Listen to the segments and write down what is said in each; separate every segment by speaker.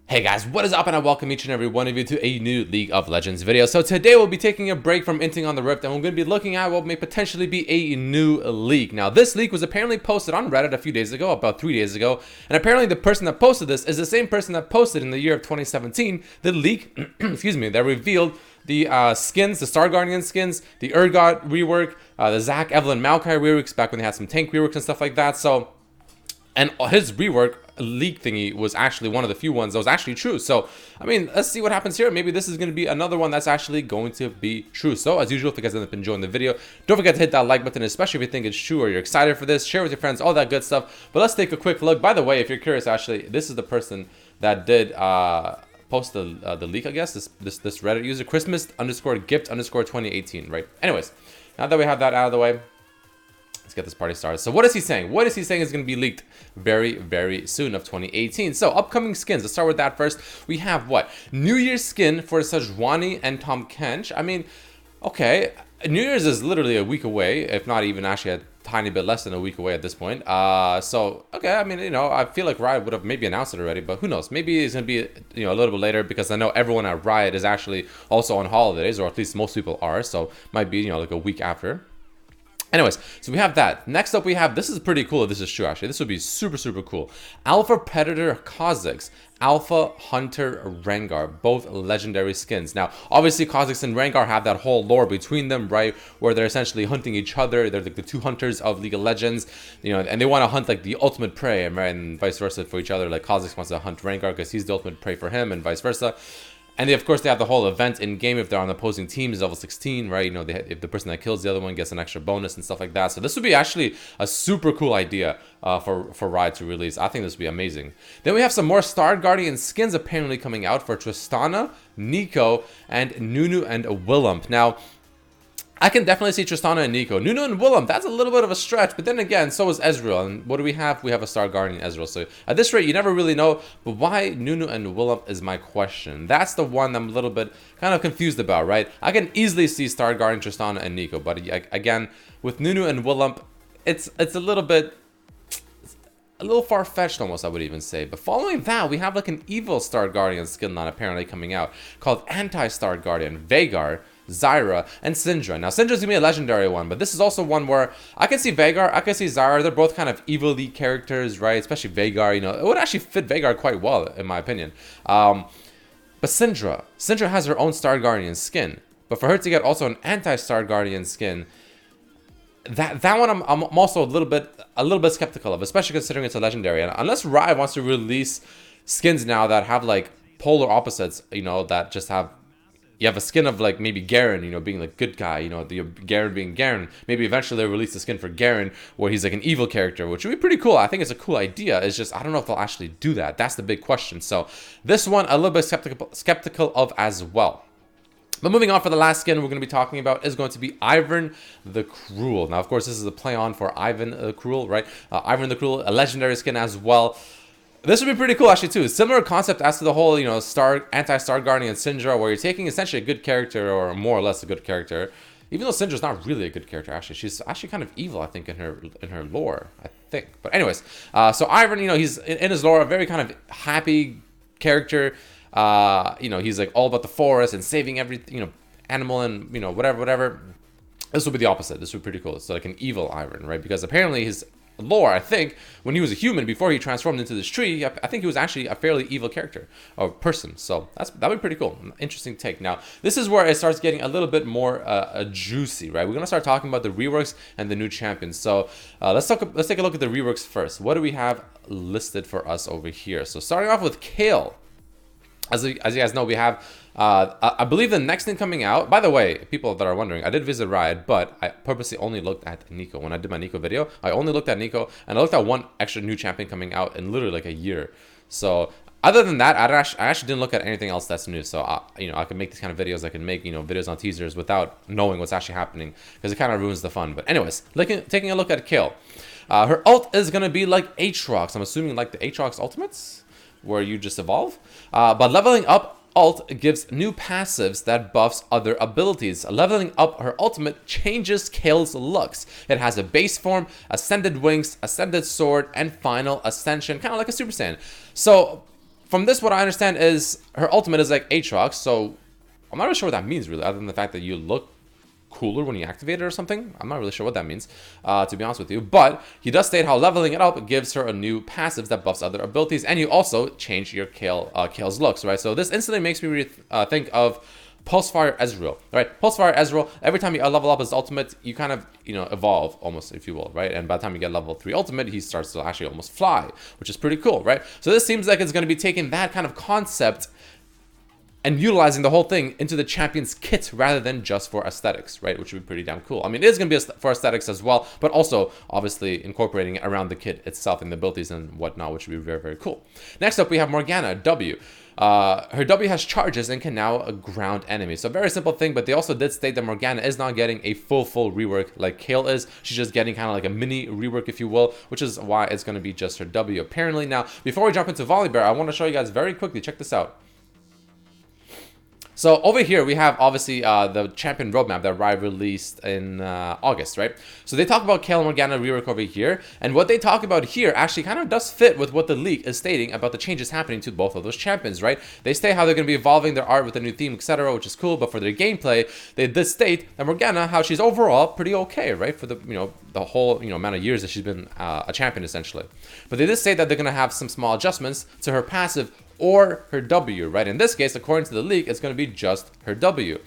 Speaker 1: Hey guys, what is up, and I welcome each and every one of you to a new League of Legends video. So today we'll be taking a break from Inting on the Rift, and we're going to be looking at what may potentially be a new leak. Now, this leak was apparently posted on Reddit a few days ago, about 3 days ago, and apparently the person that posted this is the same person that posted in the year of 2017 the leak, excuse me, that revealed the skins, the Star Guardian skins, the Urgot rework, the Zach, Evelyn, Maokai reworks back when they had some tank reworks and stuff like that. So, and his rework leak thingy was actually one of the few ones that was actually true. So, I mean, let's see what happens here. Maybe this is going to be another one that's actually going to be true. So, as usual, if you guys end up enjoying the video, don't forget to hit that like button, especially if you think it's true or you're excited for this. Share with your friends, all that good stuff. But let's take a quick look. By the way, if you're curious, actually, this is the person that did post the leak, I guess. This Reddit user, Christmas_gift_2018, right? Anyways, now that we have that out of the way, let's get this party started. So what is he saying? What is he saying is going to be leaked very, very soon of 2018? So upcoming skins. Let's start with that first. We have what? New Year's skin for Sejuani and Tom Kench. I mean, okay. New Year's is literally a week away, if not even actually a tiny bit less than a week away at this point. So, okay, I mean, you know, I feel like Riot would have maybe announced it already, but who knows? Maybe it's going to be, you know, a little bit later, because I know everyone at Riot is actually also on holidays, or at least most people are. So might be, you know, like a week after. Anyways, so we have that. Next up, we have, this is pretty cool if this is true, actually. This would be super, super cool. Alpha Predator Kha'Zix, Alpha Hunter Rengar, both legendary skins. Now, obviously, Kha'Zix and Rengar have that whole lore between them, right? Where they're essentially hunting each other. They're like the two hunters of League of Legends, you know, and they want to hunt like the ultimate prey, right? And vice versa for each other. Like Kha'Zix wants to hunt Rengar because he's the ultimate prey for him, and vice versa. And they, of course, they have the whole event in game if they're on the opposing teams, level 16, right? You know, if the person that kills the other one gets an extra bonus and stuff like that. So this would be actually a super cool idea for Riot to release. I think this would be amazing. Then we have some more Star Guardian skins apparently coming out for Tristana, Nico, and Nunu and Willump. Now, I can definitely see Tristana and Nico. Nunu and Willem, that's a little bit of a stretch, but then again, so is Ezreal. And what do we have? We have a Star Guardian Ezreal. So at this rate, you never really know. But why Nunu and Willem is my question. That's the one I'm a little bit kind of confused about, right? I can easily see Star Guardian, Tristana, and Nico. But again, with Nunu and Willem, it's a little bit... a little far-fetched almost, I would even say. But following that, we have like an evil Star Guardian skin line apparently coming out called Anti-Star Guardian, Veigar, Zyra, and Syndra. Now, Syndra's gonna be a legendary one, but this is also one where I can see Veigar, I can see Zyra. They're both kind of evil-y characters, right? Especially Veigar, you know. It would actually fit Veigar quite well, in my opinion. But Syndra has her own Star Guardian skin. But for her to get also an Anti-Star Guardian skin, that one I'm also a little bit skeptical of, especially considering it's a legendary. And unless Riot wants to release skins now that have like polar opposites, you know, that just have, you have a skin of like maybe Garen, you know, being like good guy, you know, the Garen being Garen. Maybe eventually they'll release a skin for Garen where he's like an evil character, which would be pretty cool. I think it's a cool idea. It's just, I don't know if they'll actually do that. That's the big question. So this one, a little bit skeptical of as well. But moving on, for the last skin we're going to be talking about is going to be Ivern the Cruel. Now, of course, this is a play on for Ivan the Cruel, right? Ivern the Cruel, a legendary skin as well. This would be pretty cool, actually, too. Similar concept as to the whole, you know, anti-Star Guardian Syndra, where you're taking essentially a good character, or more or less a good character. Even though Syndra's not really a good character, actually. She's actually kind of evil, I think, in her lore, I think. But anyways, so Ivern, you know, he's in his lore a very kind of happy character. You know, he's like all about the forest and saving every, you know, animal and, you know, whatever. This would be the opposite. This would be pretty cool. So like an evil Ivern, right? Because apparently his lore, I think, when he was a human before he transformed into this tree, I think he was actually a fairly evil character or person. So that would be pretty cool. Interesting take. Now, this is where it starts getting a little bit more juicy, right? We're gonna start talking about the reworks and the new champions. So let's take a look at the reworks first. What do we have listed for us over here? So starting off with Kayle. As you guys know, we have, I believe, the next thing coming out. By the way, people that are wondering, I did visit Riot, but I purposely only looked at Nico. When I did my Nico video, I only looked at Nico, and I looked at one extra new champion coming out in literally like a year. So other than that, I actually didn't look at anything else that's new. So, you know, I can make these kind of videos. I can make, you know, videos on teasers without knowing what's actually happening, because it kind of ruins the fun. But anyways, taking a look at Kayle. Her ult is going to be like Aatrox. I'm assuming like the Aatrox ultimates, where you just evolve. But leveling up ult gives new passives that buffs other abilities. Leveling up her ultimate changes Kayle's looks. It has a base form, ascended wings, ascended sword, and final ascension, kind of like a Super Saiyan. So from this, what I understand is her ultimate is like Aatrox, so I'm not really sure what that means really, other than the fact that you look cooler when you activate it or something. I'm not really sure what that means, to be honest with you. But he does state how leveling it up gives her a new passive that buffs other abilities, and you also change your Kayle's looks, right? So this instantly makes me think of Pulsefire Ezreal, right? Pulsefire Ezreal, every time you level up his ultimate, you kind of, you know, evolve almost, if you will, right? And by the time you get level 3 ultimate, he starts to actually almost fly, which is pretty cool, right? So this seems like it's going to be taking that kind of concept and utilizing the whole thing into the champion's kit rather than just for aesthetics, right? Which would be pretty damn cool. I mean, it is going to be for aesthetics as well, but also obviously incorporating it around the kit itself and the abilities and whatnot, which would be very, very cool. Next up, we have Morgana W. Her W has charges and can now ground enemies. So very simple thing, but they also did state that Morgana is not getting a full rework like Kayle is. She's just getting kind of like a mini rework, if you will, which is why it's going to be just her W apparently. Now, before we jump into Volibear, I want to show you guys very quickly. Check this out. So over here, we have obviously the champion roadmap that Riot released in August, right? So they talk about Kayle Morgana Rework over here, and what they talk about here actually kind of does fit with what the leak is stating about the changes happening to both of those champions, right? They state how they're going to be evolving their art with a new theme, etc., which is cool, but for their gameplay, they did state that Morgana, how she's overall pretty okay, right? For the, you know, the whole, you know, amount of years that she's been a champion, essentially. But they did say that they're going to have some small adjustments to her passive or her W, right? In this case, according to the leak, it's going to be just her W.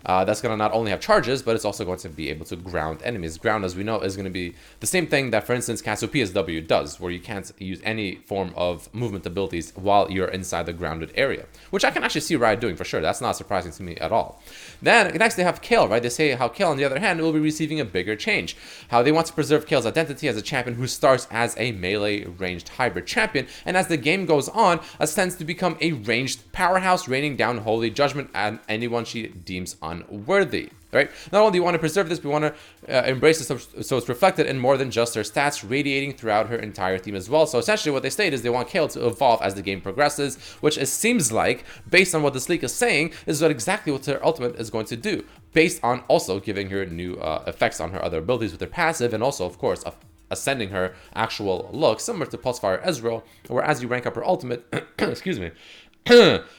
Speaker 1: That's going to not only have charges, but it's also going to be able to ground enemies. Ground, as we know, is going to be the same thing that, for instance, Cassiopeia's W does, where you can't use any form of movement abilities while you're inside the grounded area, which I can actually see Riot doing for sure. That's not surprising to me at all. Then, next, they have Kayle, right? They say how Kayle, on the other hand, will be receiving a bigger change. How they want to preserve Kayle's identity as a champion who starts as a melee ranged hybrid champion, and as the game goes on, ascends to become a ranged powerhouse, raining down holy judgment at anyone she deems unworthy, right? Not only do we want to preserve this, we want to embrace it so it's reflected in more than just her stats, radiating throughout her entire theme as well. So essentially what they state is they want Kayle to evolve as the game progresses, which it seems like, based on what this leak is saying, is what exactly what her ultimate is going to do, based on also giving her new effects on her other abilities with her passive, and also, of course, ascending her actual look, similar to Pulsefire Ezreal, where as you rank up her ultimate, excuse me,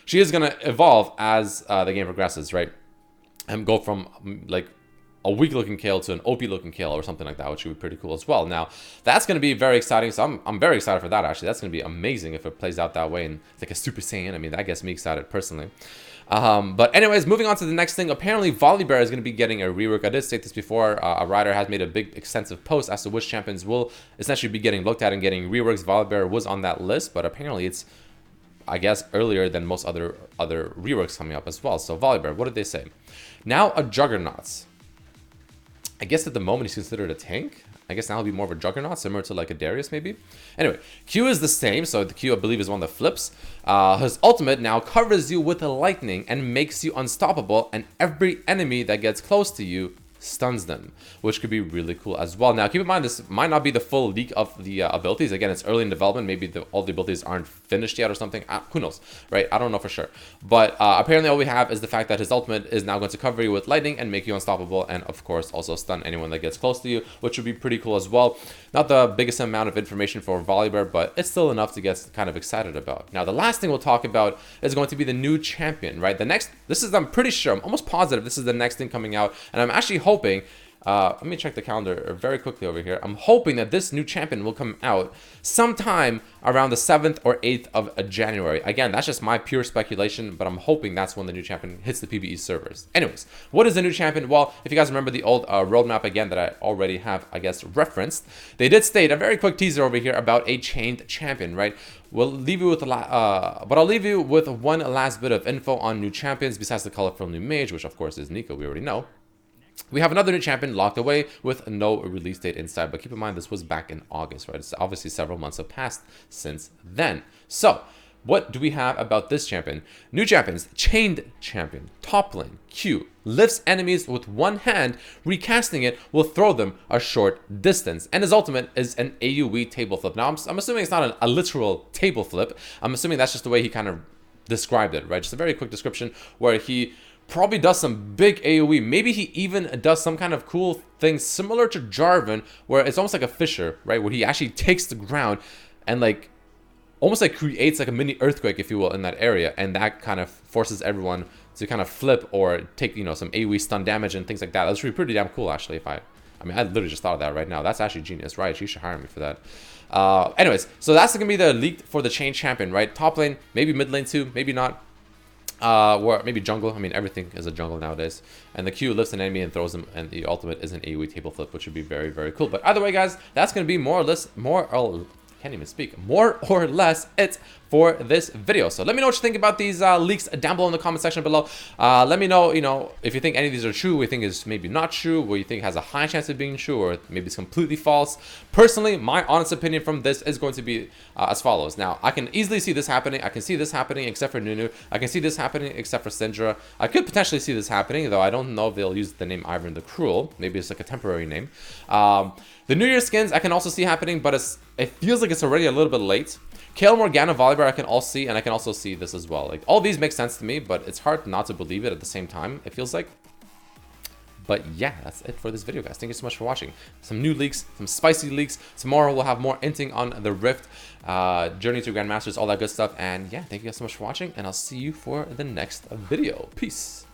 Speaker 1: she is going to evolve as the game progresses, right? And go from like a weak looking Kayle to an OP looking Kayle or something like that, which would be pretty cool as well. Now, that's going to be very exciting. So I'm very excited for that, actually. That's going to be amazing if it plays out that way and it's like a Super Saiyan. I mean, that gets me excited personally. But anyways, moving on to the next thing. Apparently, Volibear is going to be getting a rework. I did state this before. A writer has made a big, extensive post as to which champions will essentially be getting looked at and getting reworks. Volibear was on that list, but apparently it's, I guess, earlier than most other reworks coming up as well. So Volibear, what did they say? Now a Juggernaut. I guess at the moment he's considered a tank. I guess now he'll be more of a Juggernaut, similar to like a Darius maybe. Anyway, Q is the same, so the Q I believe is one that flips. His ultimate now covers you with lightning and makes you unstoppable, and every enemy that gets close to you stuns them, which could be really cool as well. Now keep in mind, this might not be the full leak of the abilities. Again, it's early in development. Maybe all the abilities aren't finished yet or something. Who knows, right? I don't know for sure, but apparently all we have is the fact that his ultimate is now going to cover you with lightning and make you unstoppable, and of course also stun anyone that gets close to you, which would be pretty cool as well. Not the biggest amount of information for Volibear, but it's still enough to get kind of excited about. Now the last thing we'll talk about is going to be the new champion, right? The next, this is, I'm pretty sure, I'm almost positive this is the next thing coming out, and I'm actually hoping, let me check the calendar very quickly over here. I'm hoping that this new champion will come out sometime around the 7th or 8th of January. Again, that's just my pure speculation, but I'm hoping that's when the new champion hits the PvE servers. Anyways, what is the new champion? Well, if you guys remember the old roadmap again that I already have, I guess, referenced, they did state a very quick teaser over here about a chained champion, right? We'll leave you with but I'll leave you with one last bit of info on new champions besides the colorful new mage, which of course is Nico, we already know. We have another new champion locked away with no release date inside, but keep in mind this was back in August, right? It's obviously several months have passed since then. So, what do we have about this champion? New champions: Chained Champion, top lane, Q, lifts enemies with one hand, recasting it will throw them a short distance, and his ultimate is an AoE table flip. Now, I'm assuming it's not a literal table flip. I'm assuming that's just the way he kind of described it, right? Just a very quick description where he probably does some big AoE. Maybe he even does some kind of cool thing similar to Jarvan, where it's almost like a Fisher, right? Where he actually takes the ground and like almost like creates like a mini earthquake, if you will, in that area, and that kind of forces everyone to kind of flip or take, you know, some AoE stun damage and things like that. That's pretty damn cool, actually. I mean, I literally just thought of that right now. That's actually genius, right? You should hire me for that. Anyways, so that's gonna be the leaked for the chain champion, right? Top lane, maybe mid lane too, maybe not. Or maybe jungle. I mean, everything is a jungle nowadays. And the Q lifts an enemy and throws them, and the ultimate is an AoE table flip, which would be very, very cool. But either way, guys, that's gonna be more or less it for this video. So let me know what you think about these leaks down below in the comment section below. Let me know, you know, if you think any of these are true, what you think is maybe not true, what you think has a high chance of being true, or maybe it's completely false. Personally, my honest opinion from this is going to be as follows. Now, I can easily see this happening. I can see this happening except for Nunu. I can see this happening except for Syndra. I could potentially see this happening, though I don't know if they'll use the name Ivern the Cruel. Maybe it's like a temporary name. The New Year skins I can also see happening, but it feels like it's already a little bit late. Kayle Morgana Volleyball I can also see, and I can also see this as well. Like, all these make sense to me, but it's hard not to believe it at the same time, it feels like. But yeah, that's it for this video, guys. Thank you so much for watching. Some new leaks, some spicy leaks. Tomorrow we'll have more inting on the Rift, Journey to Grandmasters, all that good stuff. And yeah, thank you guys so much for watching, and I'll see you for the next video. Peace.